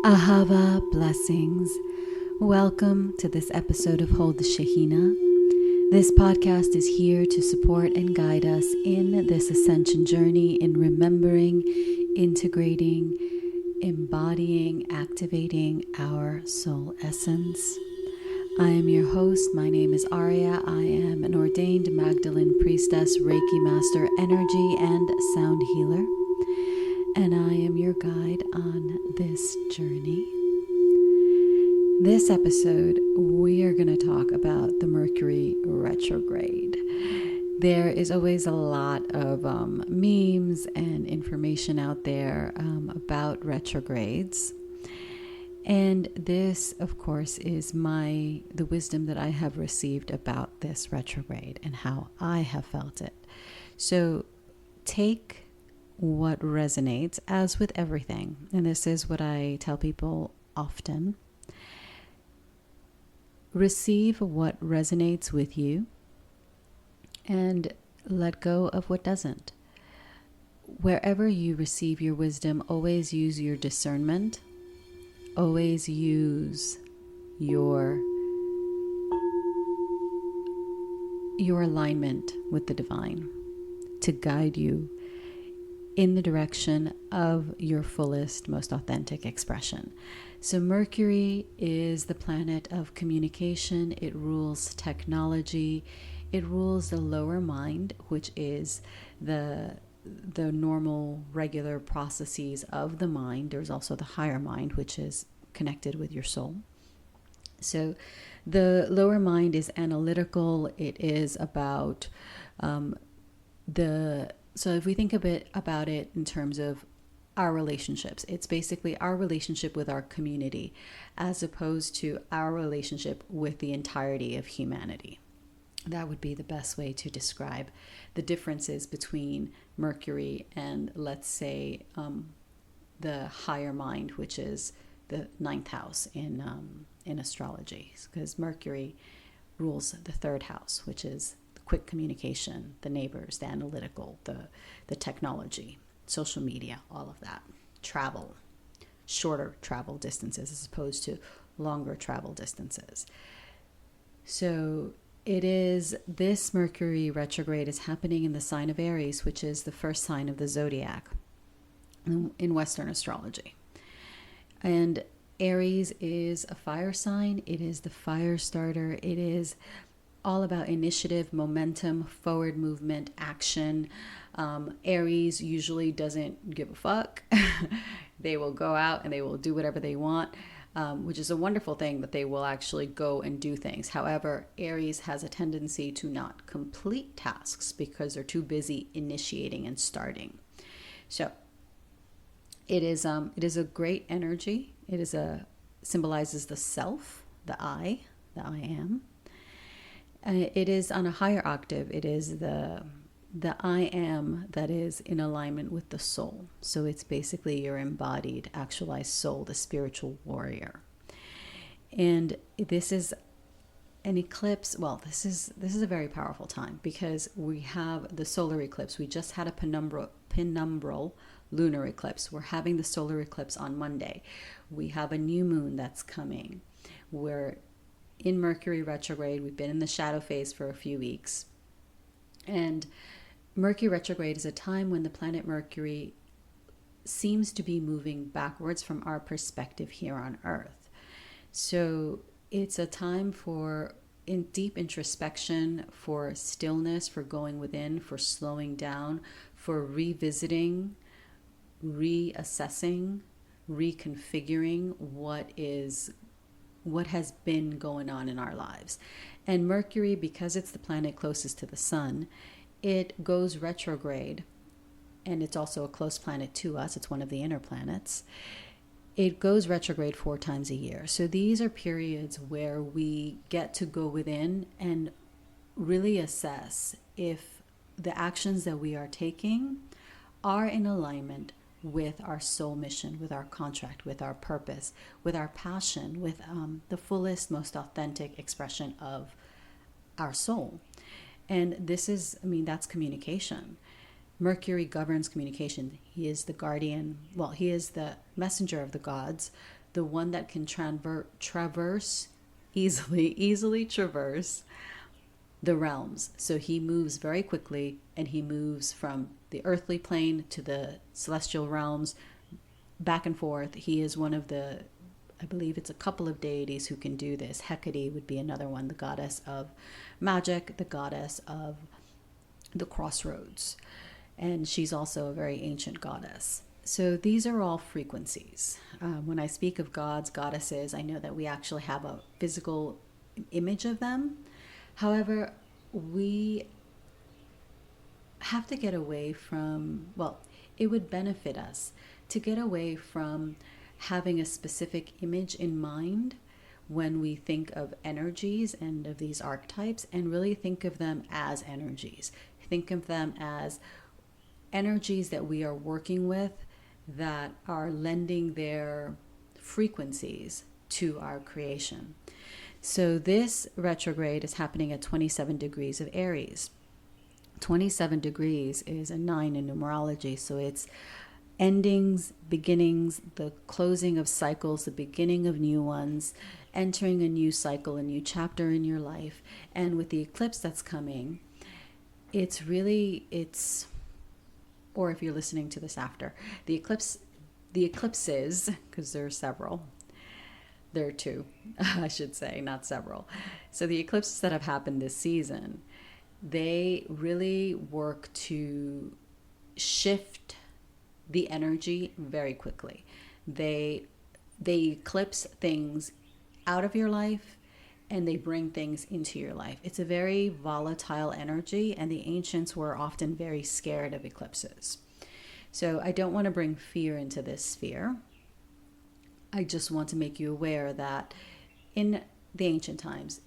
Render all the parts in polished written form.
Ahava blessings. Welcome to this episode of Hold the Shekhinah. This podcast is here to support and guide us in this ascension journey in remembering, integrating, embodying, activating our soul essence. I am your host. My name is Aurea. I am an ordained Magdalene priestess, Reiki master, energy and sound healer. And I am your guide on this journey. This episode, we are going to talk about the Mercury Retrograde. There is always a lot of memes and information out there about retrogrades. And this, of course, is the wisdom that I have received about this retrograde and how I have felt it. So take what resonates, as with everything. And this is what I tell people often. Receive what resonates with you and let go of what doesn't. Wherever you receive your wisdom, always use your discernment. Always use your alignment with the divine to guide you in the direction of your fullest, most authentic expression. So Mercury is the planet of communication. It rules technology. It rules the lower mind, which is the normal, regular processes of the mind. There's also the higher mind, which is connected with your soul. So the lower mind is analytical. It is about So if we think a bit about it in terms of our relationships, it's basically our relationship with our community as opposed to our relationship with the entirety of humanity. That would be the best way to describe the differences between Mercury and, let's say, the higher mind, which is the ninth house in astrology, because Mercury rules the third house, which is quick communication, the neighbors, the analytical, the technology, social media, all of that. Travel, shorter travel distances as opposed to longer travel distances. So this Mercury retrograde is happening in the sign of Aries, which is the first sign of the zodiac in Western astrology. And Aries is a fire sign. It is the fire starter. It is all about initiative, momentum, forward movement, action. Aries usually doesn't give a fuck. They will go out and they will do whatever they want, which is a wonderful thing that they will actually go and do things. However, Aries has a tendency to not complete tasks because they're too busy initiating and starting. So it is a great energy. Symbolizes the self, the I am. It is on a higher octave. It is the I am that is in alignment with the soul. So it's basically your embodied, actualized soul, the spiritual warrior. And this is an eclipse. Well, this is a very powerful time because we have the solar eclipse. We just had a penumbral lunar eclipse. We're having the solar eclipse on Monday. We have a new moon that's coming. We're in Mercury retrograde. We've been in the shadow phase for a few weeks. And Mercury retrograde is a time when the planet Mercury seems to be moving backwards from our perspective here on Earth. So it's a time for deep introspection, for stillness, for going within, for slowing down, for revisiting, reassessing, reconfiguring what has been going on in our lives. And Mercury, because it's the planet closest to the sun, it goes retrograde, and it's also a close planet to us. It's one of the inner planets. It goes retrograde 4 times a year. So these are periods where we get to go within and really assess if the actions that we are taking are in alignment with our soul mission, with our contract, with our purpose, with our passion, with the fullest, most authentic expression of our soul. And that's communication. Mercury governs communication. He is the guardian. Well, he is the messenger of the gods, the one that can traverse easily traverse the realms. So he moves very quickly, and he moves from the earthly plane to the celestial realms, back and forth. He is one of the, I believe it's a couple of deities who can do this. Hecate would be another one, the goddess of magic, the goddess of the crossroads. And she's also a very ancient goddess. So these are all frequencies. When I speak of gods, goddesses, I know that we actually have a physical image of them. However, we have to get away from, well, it would benefit us to get away from having a specific image in mind when we think of energies and of these archetypes, and really think of them as energies. Think of them as energies that we are working with that are lending their frequencies to our creation. So this retrograde is happening at 27 degrees of Aries. 27 degrees is a 9 in numerology, so it's endings, beginnings, the closing of cycles, the beginning of new ones, entering a new cycle, a new chapter in your life. And with the eclipse that's coming, it's, or if you're listening to this after, the eclipses, because there are several, there are two, I should say, not several. So the eclipses that have happened this season, they really work to shift the energy very quickly. They eclipse things out of your life, and they bring things into your life. It's a very volatile energy, and the ancients were often very scared of eclipses. So I don't want to bring fear into this sphere. I just want to make you aware that in the ancient times,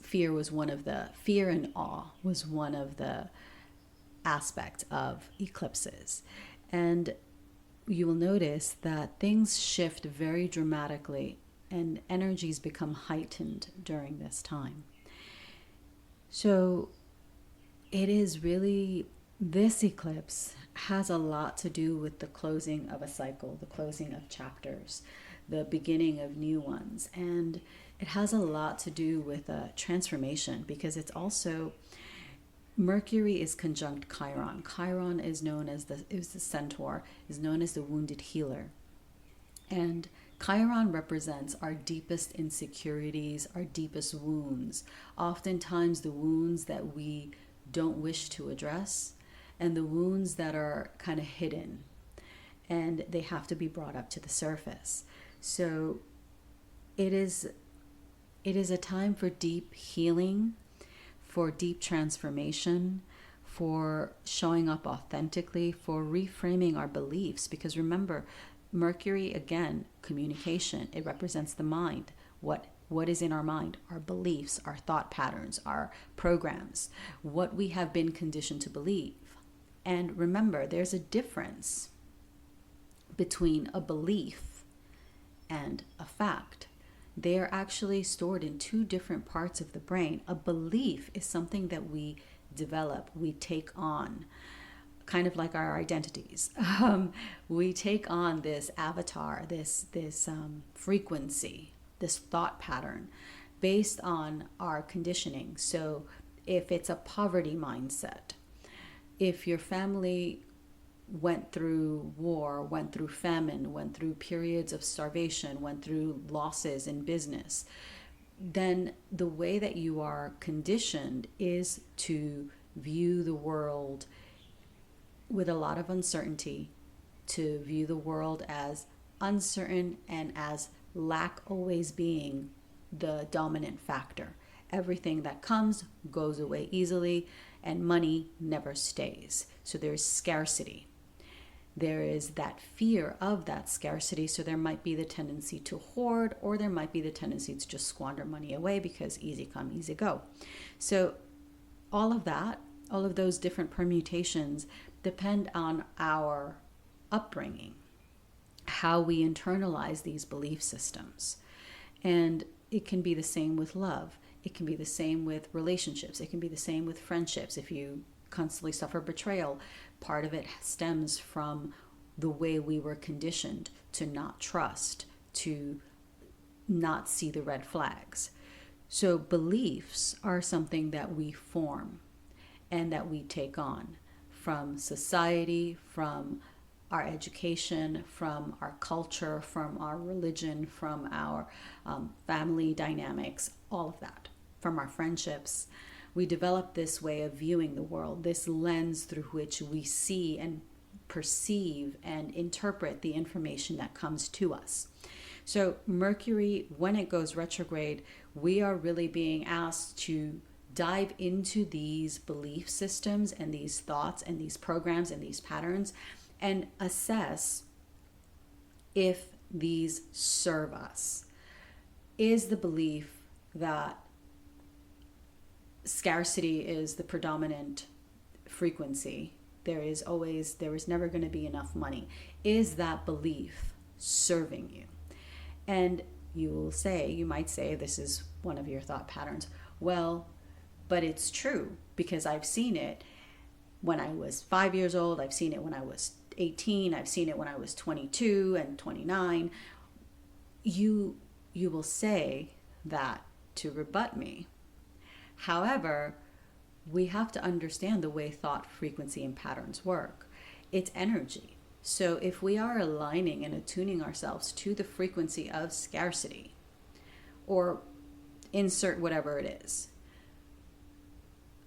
fear and awe was one of the aspects of eclipses. And you will notice that things shift very dramatically, and energies become heightened during this time. So it is really, this eclipse has a lot to do with the closing of a cycle, the closing of chapters, the beginning of new ones. And it has a lot to do with a transformation, because it's also, Mercury is conjunct Chiron. Chiron is known as the centaur, is known as the wounded healer. And Chiron represents our deepest insecurities, our deepest wounds, oftentimes the wounds that we don't wish to address, and the wounds that are kind of hidden, and they have to be brought up to the surface. So it is a time for deep healing, for deep transformation, for showing up authentically, for reframing our beliefs. Because remember, Mercury, again, communication, it represents the mind. What is in our mind? Our beliefs, our thought patterns, our programs, what we have been conditioned to believe. And remember, there's a difference between a belief and a fact. They are actually stored in two different parts of the brain. A belief is something that we develop, we take on, kind of like our identities. We take on this avatar, this frequency, this thought pattern based on our conditioning. So if it's a poverty mindset, if your family went through war, went through famine, went through periods of starvation, went through losses in business, then the way that you are conditioned is to view the world with a lot of uncertainty, to view the world as uncertain and as lack always being the dominant factor. Everything that comes goes away easily, and money never stays. So there's scarcity. There is that fear of that scarcity. So there might be the tendency to hoard, or there might be the tendency to just squander money away because easy come, easy go. So all of that, all of those different permutations depend on our upbringing, how we internalize these belief systems. And it can be the same with love. It can be the same with relationships. It can be the same with friendships. If you constantly suffer betrayal, part of it stems from the way we were conditioned to not trust, to not see the red flags. So beliefs are something that we form and that we take on from society, from our education, from our culture, from our religion, from our family dynamics, all of that, from our friendships. We develop this way of viewing the world, this lens through which we see and perceive and interpret the information that comes to us. So Mercury, when it goes retrograde, we are really being asked to dive into these belief systems and these thoughts and these programs and these patterns and assess if these serve us. Is the belief that scarcity is the predominant frequency? There is never going to be enough money. Is that belief serving you? And you might say, this is one of your thought patterns. Well, but it's true because I've seen it when I was 5 years old. I've seen it when I was 18. I've seen it when I was 22 and 29. You will say that to rebut me. However, we have to understand the way thought, frequency, and patterns work. It's energy. So if we are aligning and attuning ourselves to the frequency of scarcity, or insert whatever it is,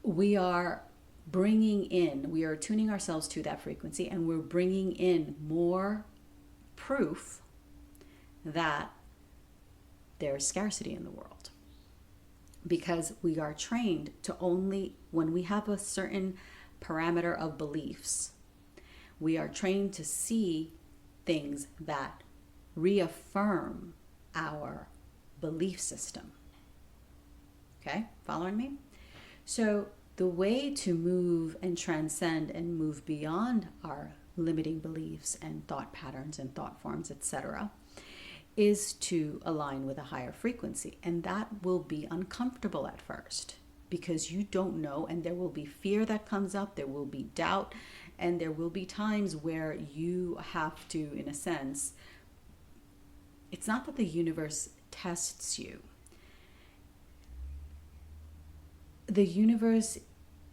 we are tuning ourselves to that frequency, and we're bringing in more proof that there's scarcity in the world. Because we are trained to only, when we have a certain parameter of beliefs, we are trained to see things that reaffirm our belief system. Okay, following me? So the way to move and transcend and move beyond our limiting beliefs and thought patterns and thought forms, etc., is to align with a higher frequency. And that will be uncomfortable at first because you don't know, and there will be fear that comes up, there will be doubt, and there will be times where you have to, in a sense, it's not that the universe tests you. The universe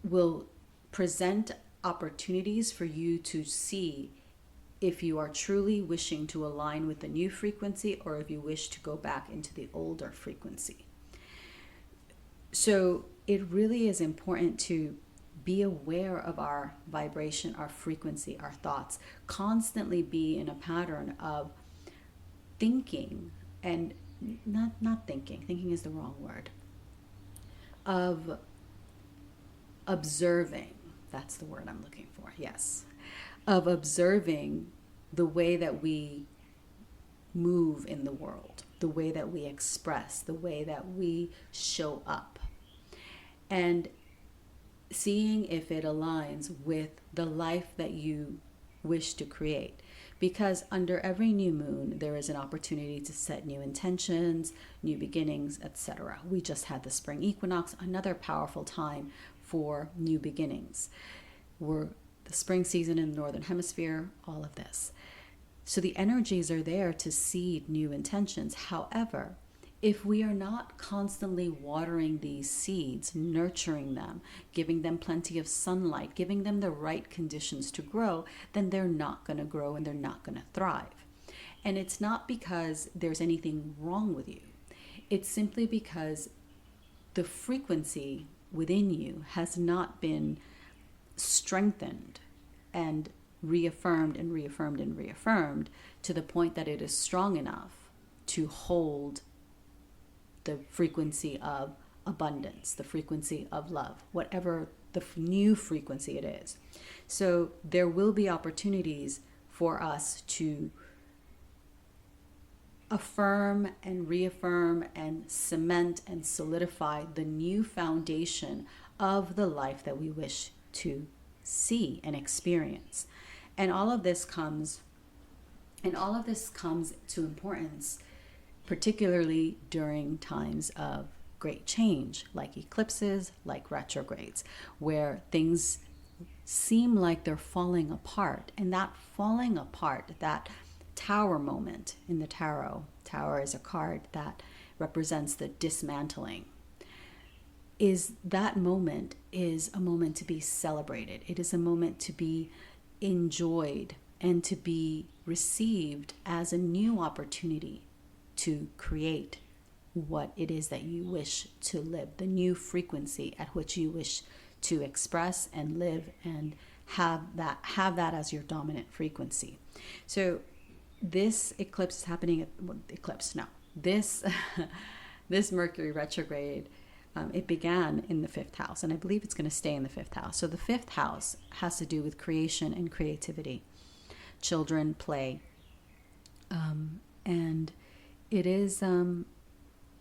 will present opportunities for you to see if you are truly wishing to align with the new frequency or if you wish to go back into the older frequency. So it really is important to be aware of our vibration, our frequency, our thoughts, constantly be in a pattern of thinking, and not thinking is the wrong word, of observing, that's the word I'm looking for, yes, of observing the way that we move in the world, the way that we express, the way that we show up, and seeing if it aligns with the life that you wish to create. Because under every new moon, there is an opportunity to set new intentions, new beginnings, etc. We just had the spring equinox, another powerful time for new beginnings. We're the spring season in the Northern Hemisphere, all of this. So the energies are there to seed new intentions. However, if we are not constantly watering these seeds, nurturing them, giving them plenty of sunlight, giving them the right conditions to grow, then they're not going to grow and they're not going to thrive. And it's not because there's anything wrong with you. It's simply because the frequency within you has not been strengthened and reaffirmed and reaffirmed and reaffirmed to the point that it is strong enough to hold the frequency of abundance, the frequency of love, whatever the new frequency it is. So there will be opportunities for us to affirm and reaffirm and cement and solidify the new foundation of the life that we wish to see and experience. And all of this comes to importance, particularly during times of great change, like eclipses, like retrogrades, where things seem like they're falling apart. And that falling apart, that Tower moment in the tarot. Tower is a card that represents the dismantling. That moment is a moment to be celebrated. It is a moment to be enjoyed and to be received as a new opportunity to create what it is that you wish to live, the new frequency at which you wish to express and live and have that as your dominant frequency. So this eclipse is happening this this Mercury retrograde, it began in the 5th house, and I believe it's going to stay in the 5th house. So the 5th house has to do with creation and creativity, children, play, and it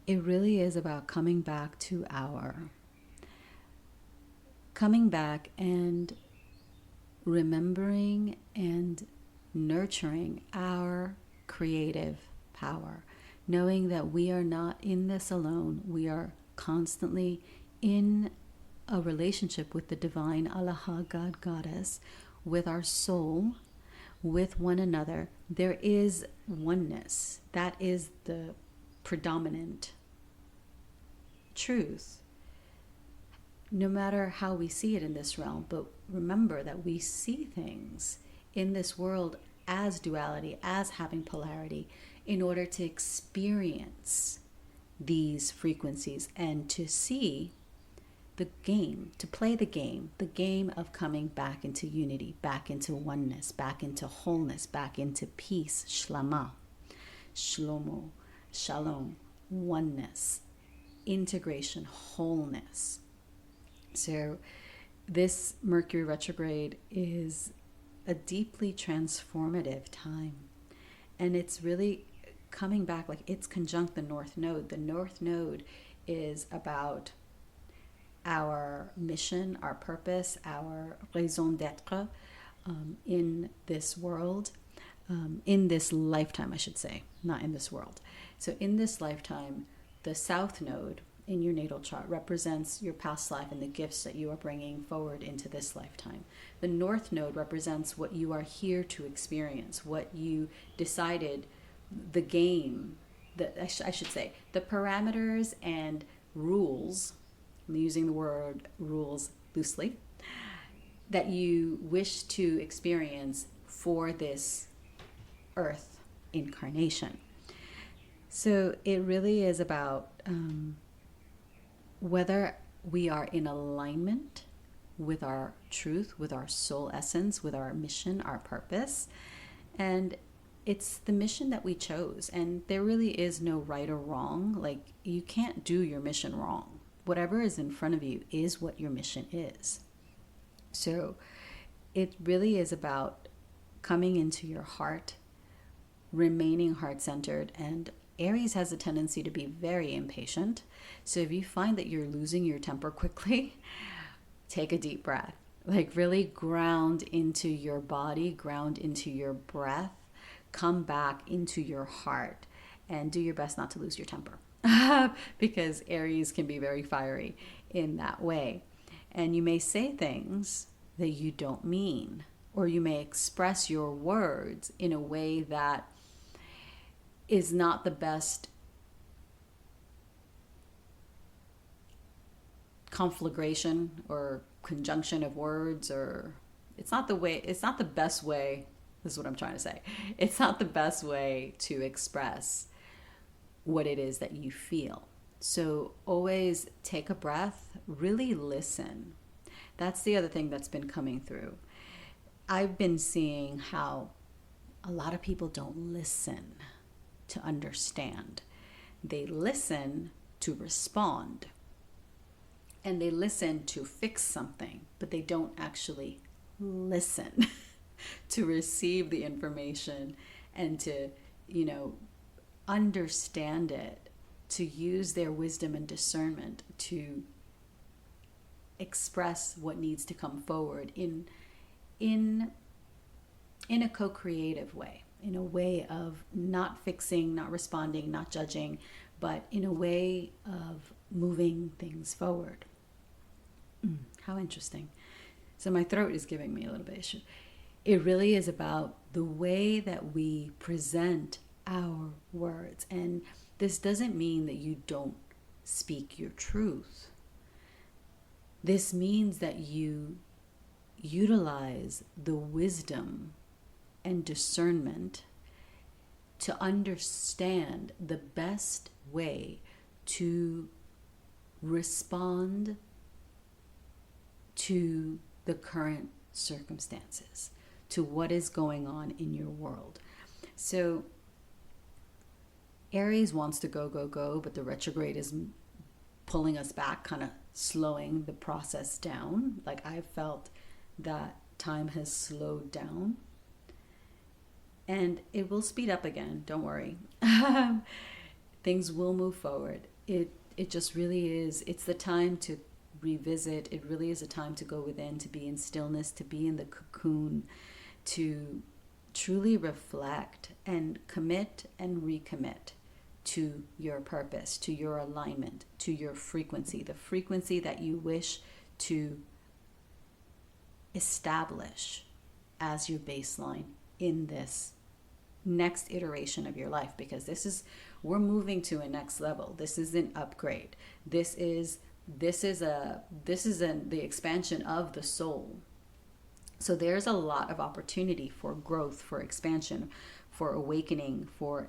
really is about coming back and remembering and nurturing our creative power, knowing that we are not in this alone. We are constantly in a relationship with the divine Allaha, God, Goddess, with our soul, with one another. There is oneness. That is the predominant truth, no matter how we see it in this realm. But remember that we see things in this world as duality, as having polarity, in order to experience these frequencies and to see the game, to play the game of coming back into unity, back into oneness, back into wholeness, back into peace, shlama, shlomo, shalom, oneness, integration, wholeness. So this Mercury retrograde is a deeply transformative time, and it's really coming back, like it's conjunct the North Node. The North Node is about our mission, our purpose, our raison d'être in this world, in this lifetime, I should say, not in this world. So in this lifetime, the South Node in your natal chart represents your past life and the gifts that you are bringing forward into this lifetime. The North Node represents what you are here to experience, what you decided, the game, I should say, the parameters and rules, I'm using the word rules loosely, that you wish to experience for this Earth incarnation. So it really is about whether we are in alignment with our truth, with our soul essence, with our mission, our purpose. And it's the mission that we chose. And there really is no right or wrong. Like, you can't do your mission wrong. Whatever is in front of you is what your mission is. So it really is about coming into your heart, remaining heart-centered. And Aries has a tendency to be very impatient. So if you find that you're losing your temper quickly, take a deep breath. Like, really ground into your body, ground into your breath, come back into your heart, and do your best not to lose your temper. Because Aries can be very fiery in that way. And you may say things that you don't mean, or you may express your words in a way that is not the best conflagration or conjunction of words, or it's not the best way. This is what I'm trying to say. It's not the best way to express what it is that you feel. So always take a breath, really listen. That's the other thing that's been coming through. I've been seeing how a lot of people don't listen to understand. They listen to respond, and they listen to fix something, but they don't actually listen to receive the information and to, understand it, to use their wisdom and discernment to express what needs to come forward in a co-creative way, in a way of not fixing, not responding, not judging, but in a way of moving things forward. How interesting. So my throat is giving me a little bit of issue. it really is about the way that we present our words. And this doesn't mean that you don't speak your truth. This means that you utilize the wisdom and discernment to understand the best way to respond to the current circumstances, to what is going on in your world. So Aries wants to go, go, go, but the retrograde is pulling us back, kind of slowing the process down. Like, I felt that time has slowed down, and it will speed up again. Don't worry. Things will move forward. It just really is. It's the time to revisit. It really is a time to go within, to be in stillness, to be in the cocoon, to truly reflect and commit and recommit to your purpose, to your alignment, to your frequency, the frequency that you wish to establish as your baseline in this next iteration of your life. Because we're moving to a next level. This is an upgrade. This is the expansion of the soul. So there's a lot of opportunity for growth, for expansion, for awakening, for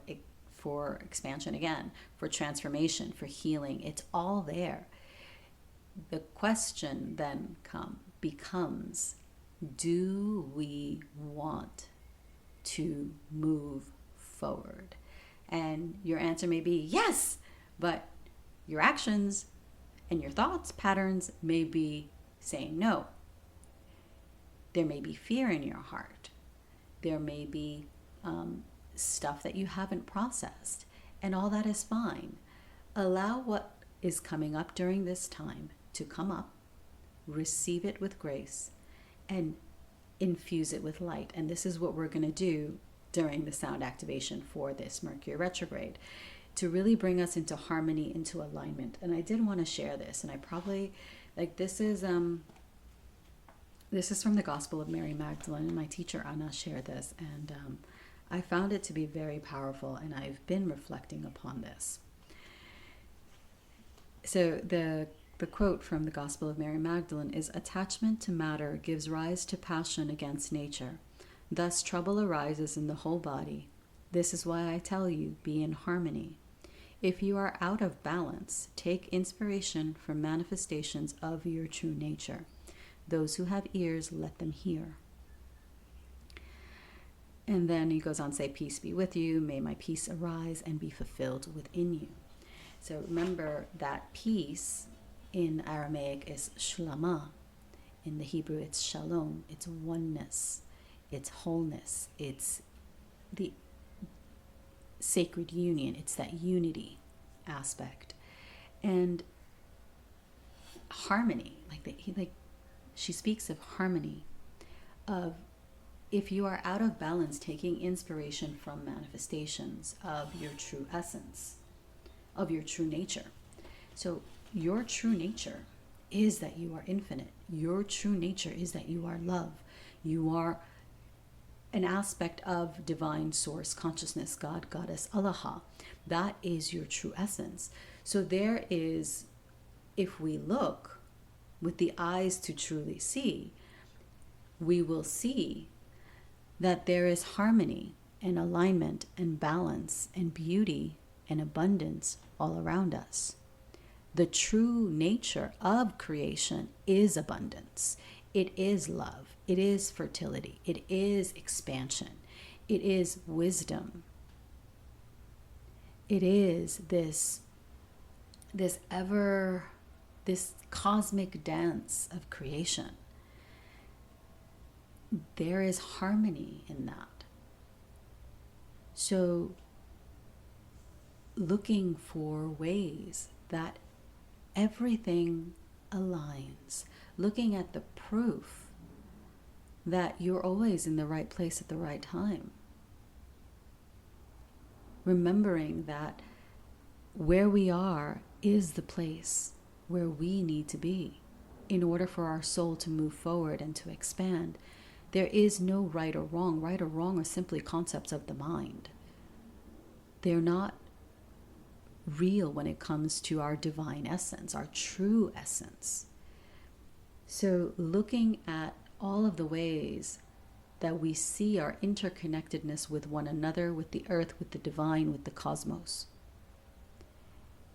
expansion again, for transformation, for healing. It's all there. The question then becomes, do we want to move forward? And your answer may be yes, but your actions and your thoughts patterns may be saying no. There may be fear in your heart. There may be stuff that you haven't processed, and all that is fine. Allow what is coming up during this time to come up, receive it with grace, and infuse it with light. And this is what we're going to do during the sound activation for this Mercury retrograde, to really bring us into harmony, into alignment. And I did want to share this, and I probably, this is from the Gospel of Mary Magdalene, and my teacher Anna shared this, and I found it to be very powerful, and I've been reflecting upon this. So the quote from the Gospel of Mary Magdalene is, "Attachment to matter gives rise to passion against nature. Thus trouble arises in the whole body. This is why I tell you, be in harmony. If you are out of balance, take inspiration from manifestations of your true nature. Those who have ears, let them hear." And then he goes on to say, "Peace be with you. May my peace arise and be fulfilled within you." So remember that peace in Aramaic is shlama. In the Hebrew, it's shalom. It's oneness. It's wholeness. It's the sacred union. It's that unity aspect. And harmony, she speaks of harmony, of if you are out of balance, taking inspiration from manifestations of your true essence, of your true nature. So your true nature is that you are infinite. Your true nature is that you are love. You are an aspect of divine source, consciousness, God, goddess, Ahava. That is your true essence. So there is, if we look with the eyes to truly see, we will see that there is harmony and alignment and balance and beauty and abundance all around us. The true nature of creation is abundance. It is love. It is fertility. It is expansion. It is wisdom. It is this cosmic dance of creation. There is harmony in that. So looking for ways that everything aligns, looking at the proof that you're always in the right place at the right time. Remembering that where we are is the place where we need to be in order for our soul to move forward and to expand, There is no right or wrong. Right or wrong are simply concepts of the mind. They're not real when it comes to our divine essence, our true essence. So looking at all of the ways that we see our interconnectedness with one another, with the earth, with the divine, with the cosmos,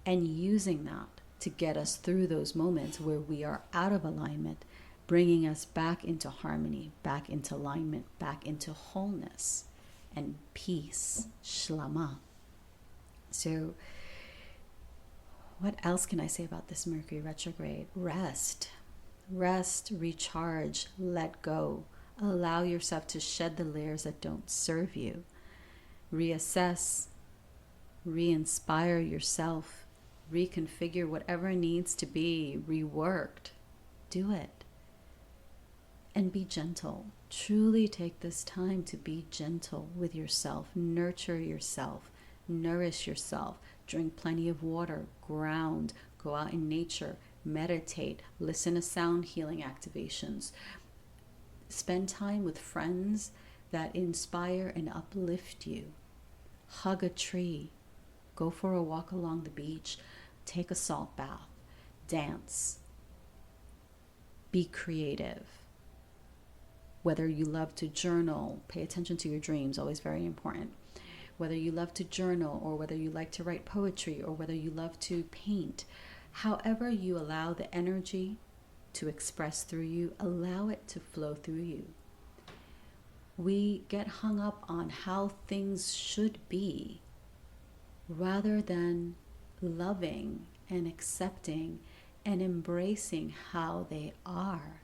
and using that to get us through those moments where we are out of alignment, bringing us back into harmony, back into alignment, back into wholeness and peace, shlama. So what else can I say about this Mercury retrograde? Rest, recharge, let go. Allow yourself to shed the layers that don't serve you. Reassess, re-inspire yourself, reconfigure whatever needs to be reworked. Do it. And be gentle. Truly take this time to be gentle with yourself. Nurture yourself. Nourish yourself. Drink plenty of water. Ground. Go out in nature. Meditate. Listen to sound healing activations. Spend time with friends that inspire and uplift you. Hug a tree. Go for a walk along the beach. Take a salt bath. Dance. Be creative. Whether you love to journal, pay attention to your dreams, always very important. Whether you love to journal, or whether you like to write poetry, or whether you love to paint, however you allow the energy to express through you, allow it to flow through you. We get hung up on how things should be rather than loving and accepting and embracing how they are.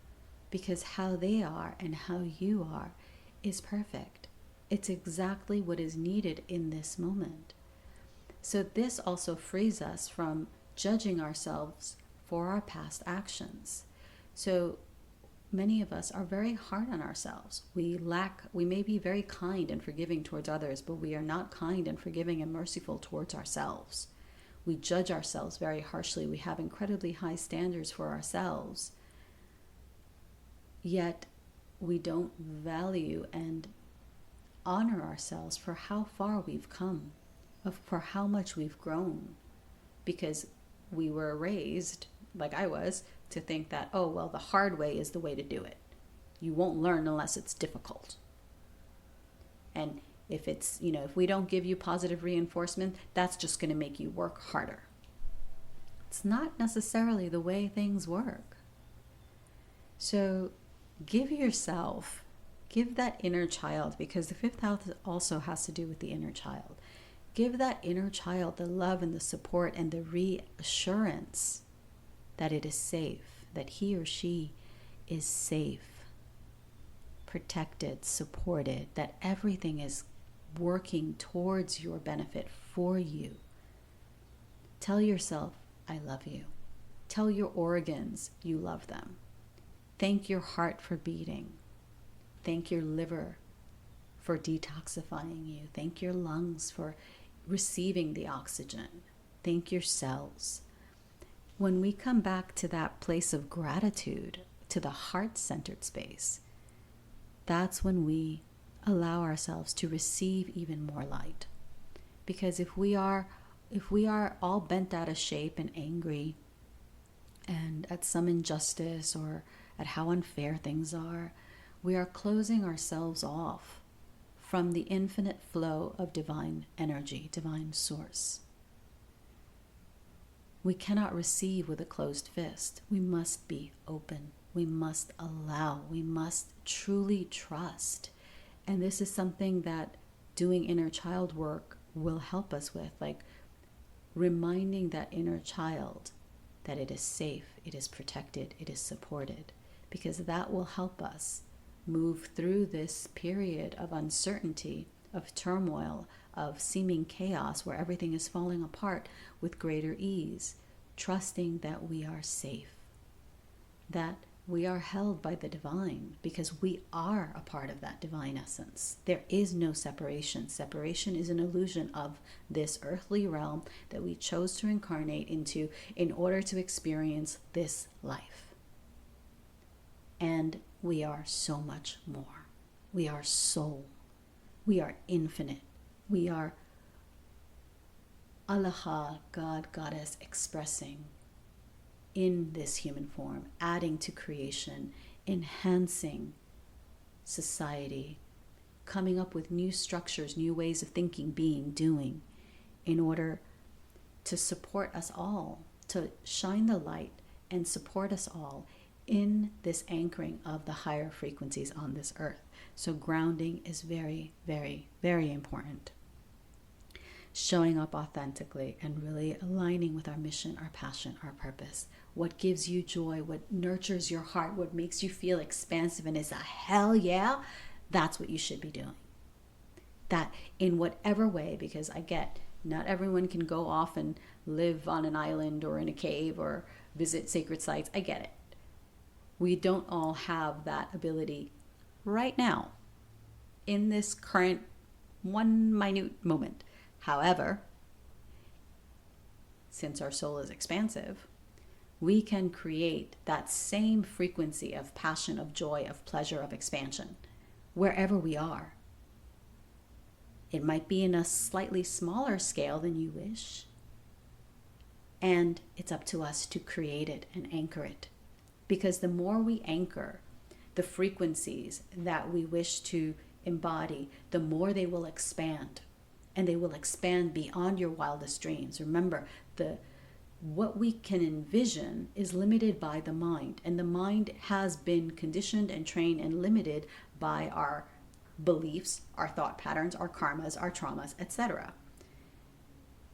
Because how they are and how you are is perfect. It's exactly what is needed in this moment. So this also frees us from judging ourselves for our past actions. So many of us are very hard on ourselves. We may be very kind and forgiving towards others, but we are not kind and forgiving and merciful towards ourselves. We judge ourselves very harshly. We have incredibly high standards for ourselves. Yet we don't value and honor ourselves for how far we've come, for how much we've grown, because we were raised, like I was, to think that, oh, well, the hard way is the way to do it. You won't learn unless it's difficult. And if it's, if we don't give you positive reinforcement, that's just going to make you work harder. It's not necessarily the way things work. So give that inner child, because the fifth house also has to do with the inner child. Give that inner child the love and the support and the reassurance that it is safe, that he or she is safe, protected, supported, that everything is working towards your benefit for you. Tell yourself, I love you. Tell your organs you love them. Thank your heart for beating. Thank your liver for detoxifying you. Thank your lungs for receiving the oxygen. Thank your cells. When we come back to that place of gratitude, to the heart-centered space, that's when we allow ourselves to receive even more light. Because if we are all bent out of shape and angry and at some injustice or at how unfair things are, we are closing ourselves off from the infinite flow of divine energy, divine source. We cannot receive with a closed fist. We must be open. We must allow. We must truly trust. And this is something that doing inner child work will help us with, like reminding that inner child that it is safe, it is protected, it is supported, because that will help us move through this period of uncertainty, of turmoil, of seeming chaos where everything is falling apart with greater ease, trusting that we are safe, that we are held by the divine, because we are a part of that divine essence. There is no separation. Separation is an illusion of this earthly realm that we chose to incarnate into in order to experience this life. And we are so much more. We are soul. We are infinite. We are Allaha, God, Goddess, expressing in this human form, adding to creation, enhancing society, coming up with new structures, new ways of thinking, being, doing, in order to support us all, to shine the light and support us all in this anchoring of the higher frequencies on this earth. So grounding is very, very, very important. Showing up authentically and really aligning with our mission, our passion, our purpose. What gives you joy, what nurtures your heart, what makes you feel expansive and is a hell yeah, that's what you should be doing. That in whatever way, because I get not everyone can go off and live on an island or in a cave or visit sacred sites. I get it. We don't all have that ability right now in this current one minute moment. However, since our soul is expansive, we can create that same frequency of passion, of joy, of pleasure, of expansion, wherever we are. It might be in a slightly smaller scale than you wish, and it's up to us to create it and anchor it. Because the more we anchor the frequencies that we wish to embody, the more they will expand. And they will expand beyond your wildest dreams. Remember, what we can envision is limited by the mind. And the mind has been conditioned and trained and limited by our beliefs, our thought patterns, our karmas, our traumas, etc.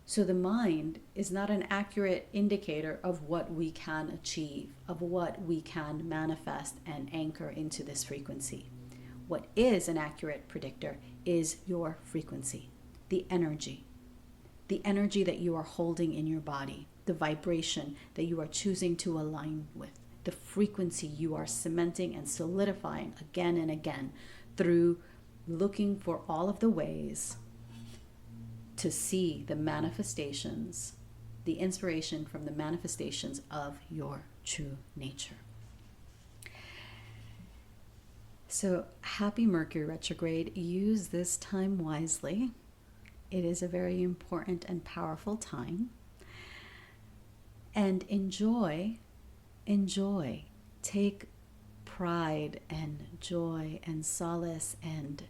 So the mind is not an accurate indicator of what we can achieve, of what we can manifest and anchor into this frequency. What is an accurate predictor is your frequency. The energy that you are holding in your body, the vibration that you are choosing to align with, the frequency you are cementing and solidifying again and again through looking for all of the ways to see the manifestations, the inspiration from the manifestations of your true nature. So happy Mercury retrograde. Use this time wisely. It is a very important and powerful time. And enjoy. Take pride and joy and solace and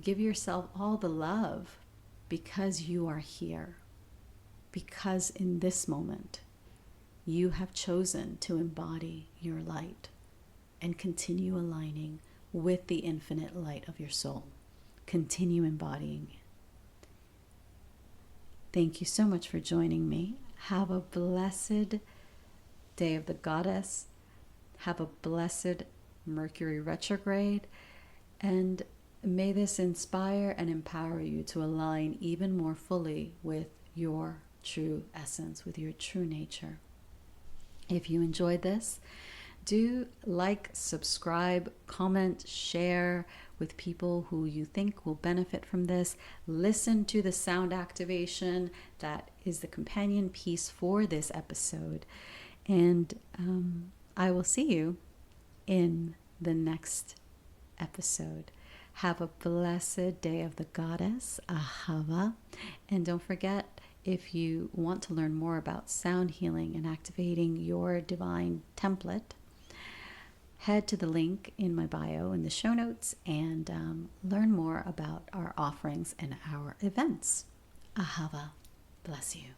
give yourself all the love because you are here. Because in this moment, you have chosen to embody your light and continue aligning with the infinite light of your soul. Continue embodying it. Thank you so much for joining me. Have a blessed day of the goddess. Have a blessed Mercury retrograde. And may this inspire and empower you to align even more fully with your true essence, with your true nature. If you enjoyed this, do like, subscribe, comment, share with people who you think will benefit from this. Listen to the sound activation that is the companion piece for this episode. And I will see you in the next episode. Have a blessed day of the goddess, Ahava. And don't forget, if you want to learn more about sound healing and activating your divine template, head to the link in my bio in the show notes and learn more about our offerings and our events. Ahava, bless you.